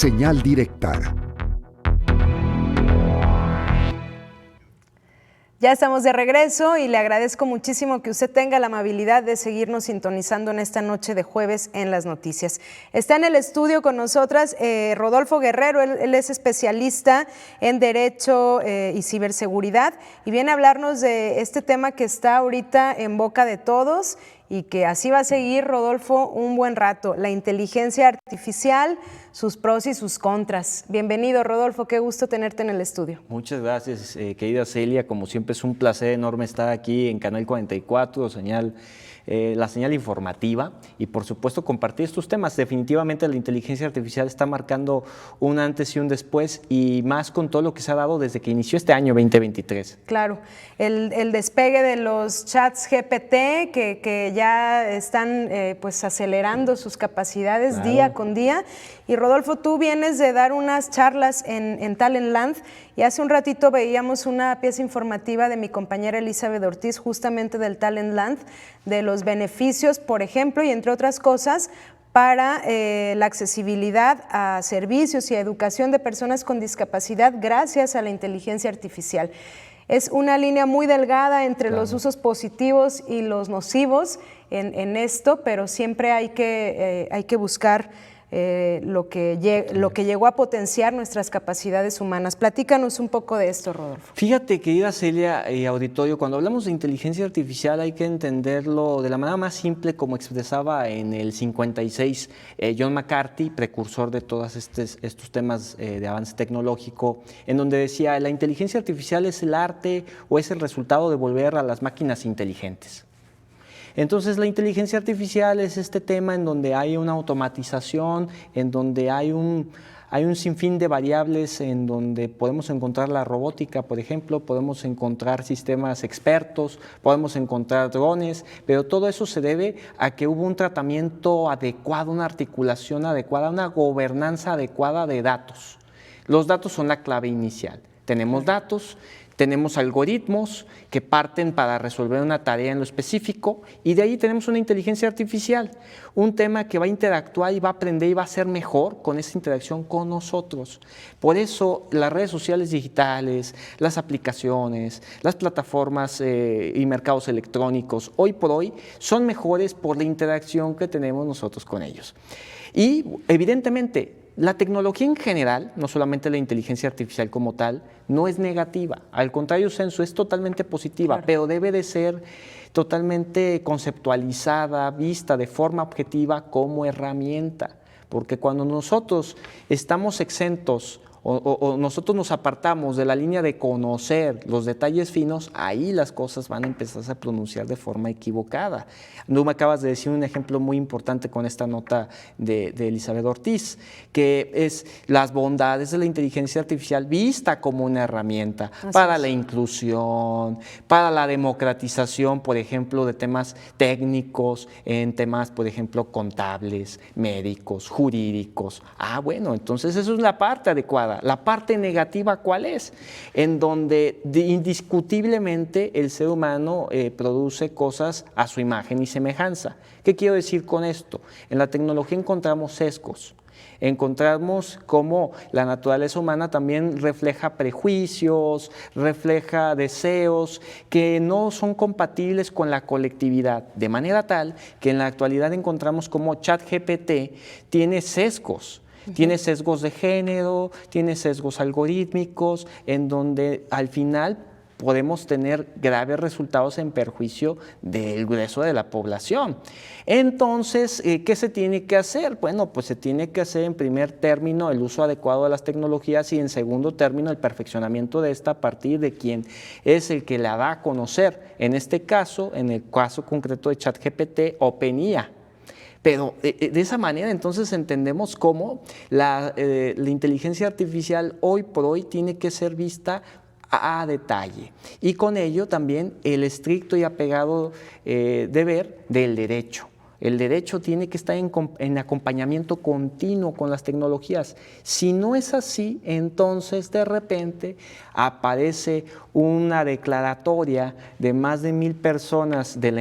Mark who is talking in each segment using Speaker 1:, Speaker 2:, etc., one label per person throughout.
Speaker 1: Señal directa.
Speaker 2: Ya estamos de regreso y le agradezco muchísimo que usted tenga la amabilidad de seguirnos sintonizando en esta noche de jueves en las noticias. Está en el estudio con nosotras Rodolfo Guerrero, él es especialista en Derecho y Ciberseguridad y viene a hablarnos de este tema que está ahorita en boca de todos y que así va a seguir, Rodolfo, un buen rato, la inteligencia artificial, sus pros y sus contras. Bienvenido, Rodolfo, qué gusto tenerte en el estudio.
Speaker 3: Muchas gracias, querida Celia, como siempre es un placer enorme estar aquí en Canal 44, la señal informativa y por supuesto compartir estos temas. Definitivamente la inteligencia artificial está marcando un antes y un después y más con todo lo que se ha dado desde que inició este año 2023.
Speaker 2: Claro, el despegue de los chats GPT que ya están pues acelerando sus capacidades claro. Día con día. Y Rodolfo, tú vienes de dar unas charlas en Talentland y hace un ratito veíamos una pieza informativa de mi compañera Elizabeth Ortiz justamente del Talentland, de los beneficios, por ejemplo, y entre otras cosas, para la accesibilidad a servicios y a educación de personas con discapacidad gracias a la inteligencia artificial. Es una línea muy delgada entre claro. Los usos positivos y los nocivos en esto, pero siempre hay que buscar lo que llegó a potenciar nuestras capacidades humanas. Platícanos un poco de esto, Rodolfo.
Speaker 3: Fíjate, querida Celia y auditorio, cuando hablamos de inteligencia artificial hay que entenderlo de la manera más simple como expresaba en el 56 John McCarthy, precursor de todos estos temas de avance tecnológico, en donde decía, la inteligencia artificial es el arte o es el resultado de volver a las máquinas inteligentes. Entonces la inteligencia artificial es este tema en donde hay una automatización, en donde hay un sinfín de variables, en donde podemos encontrar la robótica, por ejemplo, podemos encontrar sistemas expertos, podemos encontrar drones, pero todo eso se debe a que hubo un tratamiento adecuado, una articulación adecuada, una gobernanza adecuada de datos. Los datos son la clave inicial. Tenemos datos, tenemos algoritmos que parten para resolver una tarea en lo específico y de ahí tenemos una inteligencia artificial, un tema que va a interactuar y va a aprender y va a ser mejor con esa interacción con nosotros. Por eso las redes sociales digitales, las aplicaciones, las plataformas y mercados electrónicos hoy por hoy son mejores por la interacción que tenemos nosotros con ellos. Y evidentemente la tecnología en general, no solamente la inteligencia artificial como tal, no es negativa, al contrario, Sensu, es totalmente positiva, claro. Pero debe de ser totalmente conceptualizada, vista de forma objetiva como herramienta, porque cuando nosotros estamos exentos o nosotros nos apartamos de la línea de conocer los detalles finos, ahí las cosas van a empezar a pronunciar de forma equivocada. Tú me acabas de decir un ejemplo muy importante con esta nota de Elizabeth Ortiz, que es las bondades de la inteligencia artificial vista como una herramienta para la inclusión, para la democratización, por ejemplo, de temas técnicos, en temas, por ejemplo, contables, médicos, jurídicos. Bueno, entonces eso es la parte adecuada. La parte negativa, ¿cuál es? En donde indiscutiblemente el ser humano produce cosas a su imagen y semejanza. ¿Qué quiero decir con esto? En la tecnología encontramos sesgos. Encontramos cómo la naturaleza humana también refleja prejuicios, refleja deseos que no son compatibles con la colectividad, de manera tal que en la actualidad encontramos cómo ChatGPT tiene sesgos. Tiene sesgos de género, tiene sesgos algorítmicos, en donde al final podemos tener graves resultados en perjuicio del grueso de la población. Entonces, ¿qué se tiene que hacer? Bueno, pues se tiene que hacer en primer término el uso adecuado de las tecnologías y en segundo término el perfeccionamiento de esta a partir de quien es el que la da a conocer. En este caso, en el caso concreto de ChatGPT, OpenIA. Pero de esa manera entonces entendemos cómo la inteligencia artificial hoy por hoy tiene que ser vista a detalle y con ello también el estricto y apegado deber del derecho. El derecho tiene que estar en acompañamiento continuo con las tecnologías. Si no es así, entonces de repente aparece una declaratoria de más de 1000 personas de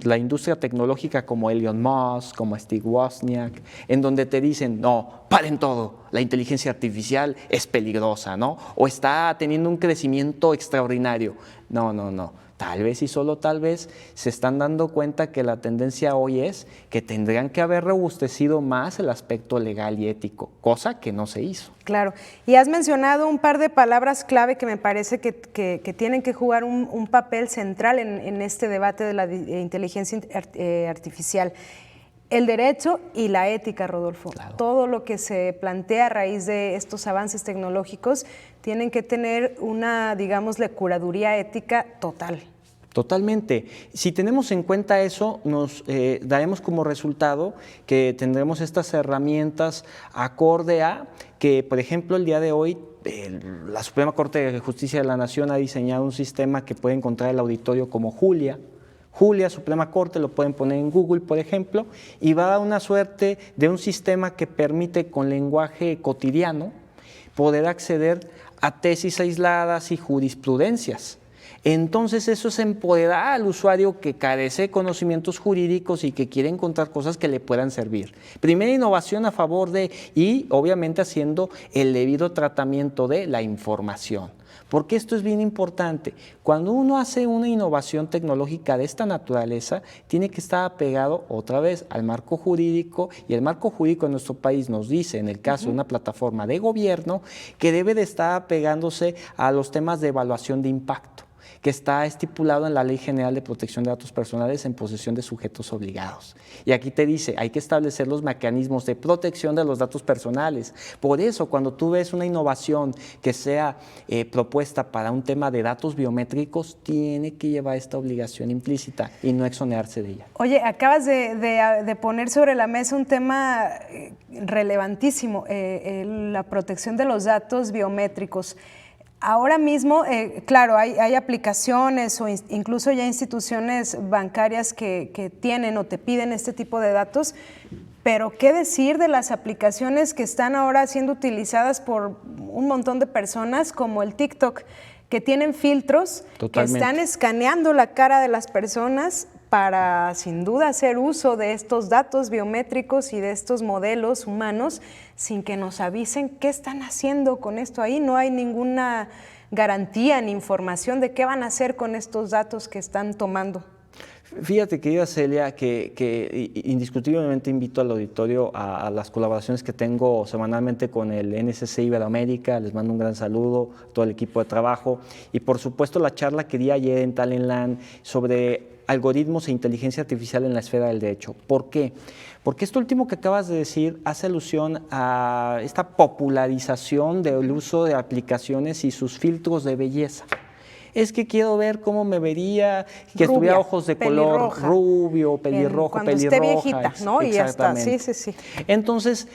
Speaker 3: la industria tecnológica como Elon Musk, como Steve Wozniak, en donde te dicen, no, paren todo, la inteligencia artificial es peligrosa, ¿no? O está teniendo un crecimiento extraordinario. No, no, no. Tal vez y solo tal vez se están dando cuenta que la tendencia hoy es que tendrían que haber robustecido más el aspecto legal y ético, cosa que no se hizo.
Speaker 2: Claro, y has mencionado un par de palabras clave que me parece que tienen que jugar un papel central en este debate de la inteligencia artificial. El derecho y la ética, Rodolfo. Claro. Todo lo que se plantea a raíz de estos avances tecnológicos tienen que tener una, digámosle, curaduría ética total.
Speaker 3: Totalmente. Si tenemos en cuenta eso, nos daremos como resultado que tendremos estas herramientas acorde a que, por ejemplo, el día de hoy la Suprema Corte de Justicia de la Nación ha diseñado un sistema que puede encontrar el auditorio como Julia. Julia, Suprema Corte, lo pueden poner en Google, por ejemplo, y va a dar una suerte de un sistema que permite con lenguaje cotidiano poder acceder a tesis aisladas y jurisprudencias. Entonces eso es empoderar al usuario que carece de conocimientos jurídicos y que quiere encontrar cosas que le puedan servir. Primera innovación a favor de, y obviamente haciendo el debido tratamiento de la información. Porque esto es bien importante. Cuando uno hace una innovación tecnológica de esta naturaleza, tiene que estar apegado otra vez al marco jurídico, y el marco jurídico en nuestro país nos dice, en el caso de una plataforma de gobierno, que debe de estar apegándose a los temas de evaluación de impacto, que está estipulado en la Ley General de Protección de Datos Personales en posesión de sujetos obligados. Y aquí te dice, hay que establecer los mecanismos de protección de los datos personales. Por eso, cuando tú ves una innovación que sea propuesta para un tema de datos biométricos, tiene que llevar esta obligación implícita y no exonerarse de ella.
Speaker 2: Oye, acabas de poner sobre la mesa un tema relevantísimo, la protección de los datos biométricos. Ahora mismo, claro, hay aplicaciones o incluso ya instituciones bancarias que tienen o te piden este tipo de datos, pero ¿qué decir de las aplicaciones que están ahora siendo utilizadas por un montón de personas como el TikTok, que tienen filtros,
Speaker 3: Totalmente.
Speaker 2: que están escaneando la cara de las personas para, sin duda, hacer uso de estos datos biométricos y de estos modelos humanos sin que nos avisen qué están haciendo con esto ahí? No hay ninguna garantía ni información de qué van a hacer con estos datos que están tomando.
Speaker 3: Fíjate, querida Celia, que indiscutiblemente invito al auditorio a las colaboraciones que tengo semanalmente con el NSC Iberoamérica. Les mando un gran saludo a todo el equipo de trabajo. Y por supuesto la charla que di ayer en Talentland sobre algoritmos e inteligencia artificial en la esfera del derecho. ¿Por qué? Porque esto último que acabas de decir hace alusión a esta popularización del uso de aplicaciones y sus filtros de belleza. Es que quiero ver cómo me vería, que
Speaker 2: Rubia,
Speaker 3: tuviera ojos de color rubio, pelirrojo,
Speaker 2: cuando
Speaker 3: pelirroja.
Speaker 2: Esté viejita, ¿no? Y ya está, sí.
Speaker 3: Entonces,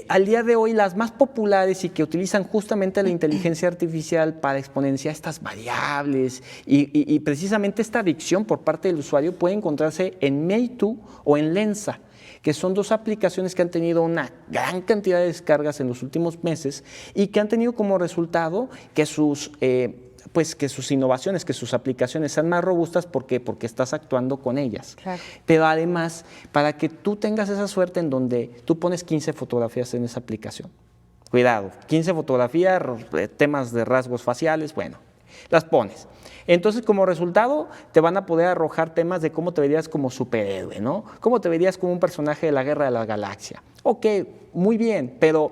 Speaker 3: al día de hoy, las más populares y que utilizan justamente la inteligencia artificial para exponenciar estas variables y precisamente esta adicción por parte del usuario puede encontrarse en Meitu o en Lensa, que son dos aplicaciones que han tenido una gran cantidad de descargas en los últimos meses y que han tenido como resultado que sus innovaciones, que sus aplicaciones sean más robustas. ¿Por qué? Porque estás actuando con ellas.
Speaker 2: Claro.
Speaker 3: Pero además, para que tú tengas esa suerte en donde tú pones 15 fotografías en esa aplicación. Cuidado, 15 fotografías, temas de rasgos faciales, bueno, las pones. Entonces, como resultado, te van a poder arrojar temas de cómo te verías como superhéroe, ¿no? Cómo te verías como un personaje de la Guerra de la Galaxia. Ok, muy bien, pero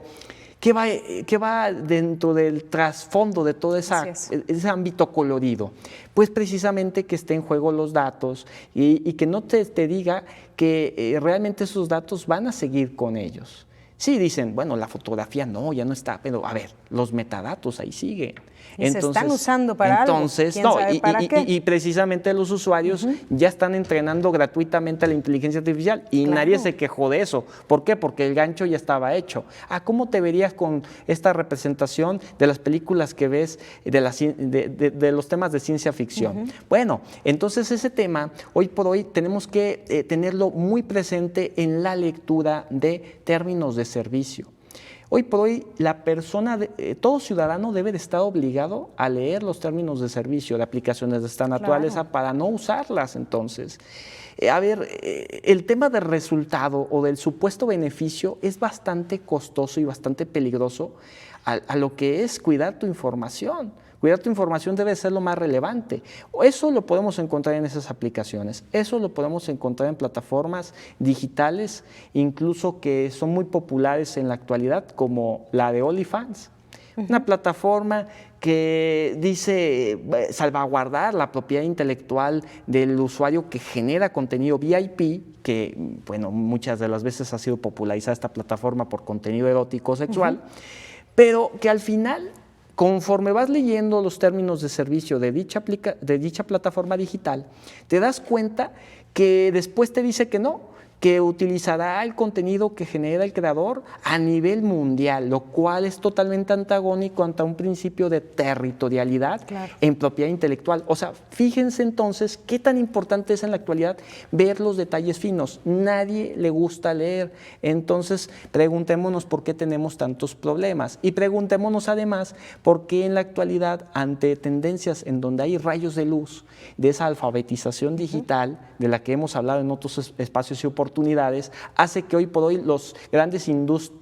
Speaker 3: ¿qué va dentro del trasfondo de todo ese ámbito colorido? Pues precisamente que esté en juego los datos y que no te diga que realmente esos datos van a seguir con ellos. Sí, dicen, bueno, la fotografía no, ya no está, pero a ver, los metadatos ahí siguen.
Speaker 2: Y entonces, se están usando para algo. ¿Quién sabe para qué?
Speaker 3: Y precisamente los usuarios ya están entrenando gratuitamente a la inteligencia artificial y nadie se quejó de eso. ¿Por qué? Porque el gancho ya estaba hecho. ¿Cómo te verías con esta representación de las películas que ves de los temas de ciencia ficción? Bueno, entonces ese tema, hoy por hoy, tenemos que tenerlo muy presente en la lectura de términos de servicio. Hoy por hoy, todo ciudadano debe de estar obligado a leer los términos de servicio de aplicaciones de esta naturaleza para no usarlas. Entonces, el tema del resultado o del supuesto beneficio es bastante costoso y bastante peligroso a lo que es cuidar tu información. Cuidar tu información debe ser lo más relevante. Eso lo podemos encontrar en esas aplicaciones. Eso lo podemos encontrar en plataformas digitales, incluso que son muy populares en la actualidad, como la de OnlyFans. Una plataforma que dice salvaguardar la propiedad intelectual del usuario que genera contenido VIP, que bueno, muchas de las veces ha sido popularizada esta plataforma por contenido erótico o sexual, pero que al final, conforme vas leyendo los términos de servicio de dicha plataforma digital, te das cuenta que después te dice que no, que utilizará el contenido que genera el creador a nivel mundial, lo cual es totalmente antagónico ante un principio de territorialidad en propiedad intelectual. O sea, fíjense entonces qué tan importante es en la actualidad ver los detalles finos. Nadie le gusta leer. Entonces, preguntémonos por qué tenemos tantos problemas y preguntémonos además por qué en la actualidad, ante tendencias en donde hay rayos de luz de esa alfabetización digital de la que hemos hablado en otros espacios y oportunidades, hace que hoy por hoy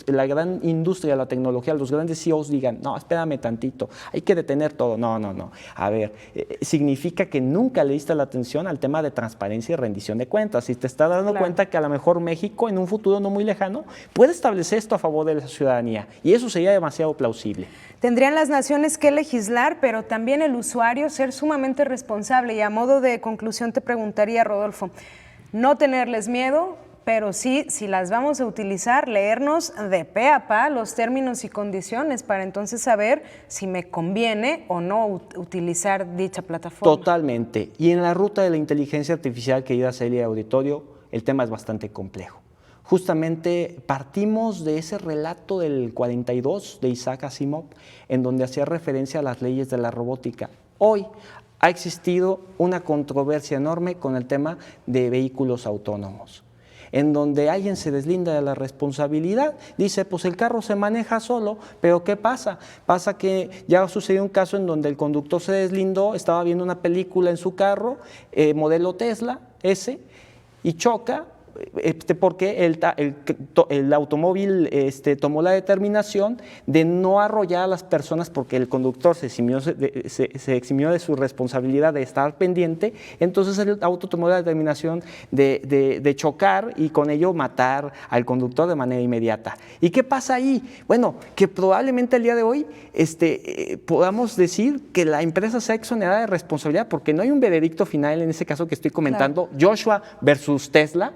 Speaker 3: la gran industria de la tecnología, los grandes CEOs digan, no, espérame tantito, hay que detener todo. No. A ver, significa que nunca le diste la atención al tema de transparencia y rendición de cuentas. Y te estás dando cuenta que a lo mejor México, en un futuro no muy lejano, puede establecer esto a favor de la ciudadanía. Y eso sería demasiado plausible.
Speaker 2: Tendrían las naciones que legislar, pero también el usuario ser sumamente responsable. Y a modo de conclusión te preguntaría, Rodolfo, no tenerles miedo, pero sí, si las vamos a utilizar, leernos de pe a pa los términos y condiciones para entonces saber si me conviene o no utilizar dicha plataforma.
Speaker 3: Totalmente. Y en la ruta de la inteligencia artificial, querida Celia Auditorio, el tema es bastante complejo. Justamente partimos de ese relato del 42 de Isaac Asimov, en donde hacía referencia a las leyes de la robótica. Hoy ha existido una controversia enorme con el tema de vehículos autónomos, en donde alguien se deslinda de la responsabilidad, dice, pues el carro se maneja solo, pero ¿qué pasa? Pasa que ya sucedió un caso en donde el conductor se deslindó, estaba viendo una película en su carro, modelo Tesla, y choca, porque el automóvil tomó la determinación de no arrollar a las personas porque el conductor se eximió de su responsabilidad de estar pendiente. Entonces el auto tomó la determinación de chocar y con ello matar al conductor de manera inmediata. ¿Y qué pasa ahí? Bueno, que probablemente el día de hoy podamos decir que la empresa sea exonerada de responsabilidad porque no hay un veredicto final en ese caso que estoy comentando, Joshua versus Tesla.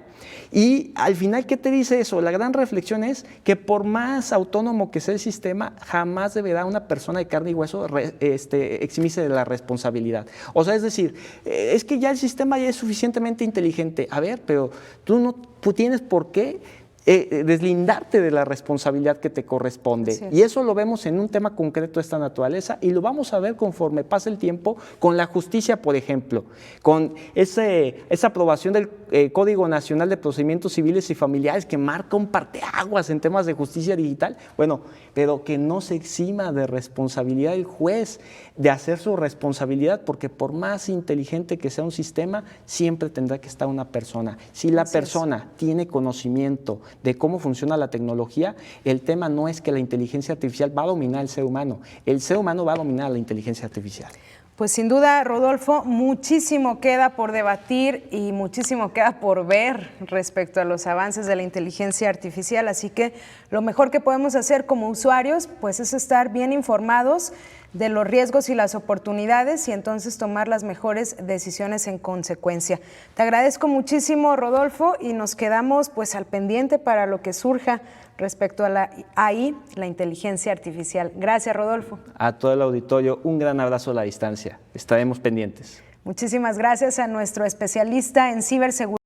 Speaker 3: Y al final, ¿qué te dice eso? La gran reflexión es que por más autónomo que sea el sistema, jamás deberá una persona de carne y hueso eximirse de la responsabilidad. O sea, es decir, es que ya el sistema ya es suficientemente inteligente. A ver, pero tú tienes por qué deslindarte de la responsabilidad que te corresponde. Y eso lo vemos en un tema concreto de esta naturaleza y lo vamos a ver conforme pase el tiempo con la justicia, por ejemplo, con esa aprobación del Código Nacional de Procedimientos Civiles y Familiares que marca un parteaguas en temas de justicia digital. Bueno, pero que no se exima de responsabilidad el juez de hacer su responsabilidad, porque por más inteligente que sea un sistema, siempre tendrá que estar una persona. Si la persona tiene conocimiento de cómo funciona la tecnología, el tema no es que la inteligencia artificial va a dominar al ser humano, el ser humano va a dominar a la inteligencia artificial.
Speaker 2: Pues sin duda, Rodolfo, muchísimo queda por debatir y muchísimo queda por ver respecto a los avances de la inteligencia artificial, así que lo mejor que podemos hacer como usuarios pues es estar bien informados de los riesgos y las oportunidades y entonces tomar las mejores decisiones en consecuencia. Te agradezco muchísimo, Rodolfo, y nos quedamos pues al pendiente para lo que surja respecto a la AI, la inteligencia artificial. Gracias, Rodolfo.
Speaker 3: A todo el auditorio, un gran abrazo a la distancia. Estaremos pendientes.
Speaker 2: Muchísimas gracias a nuestro especialista en ciberseguridad.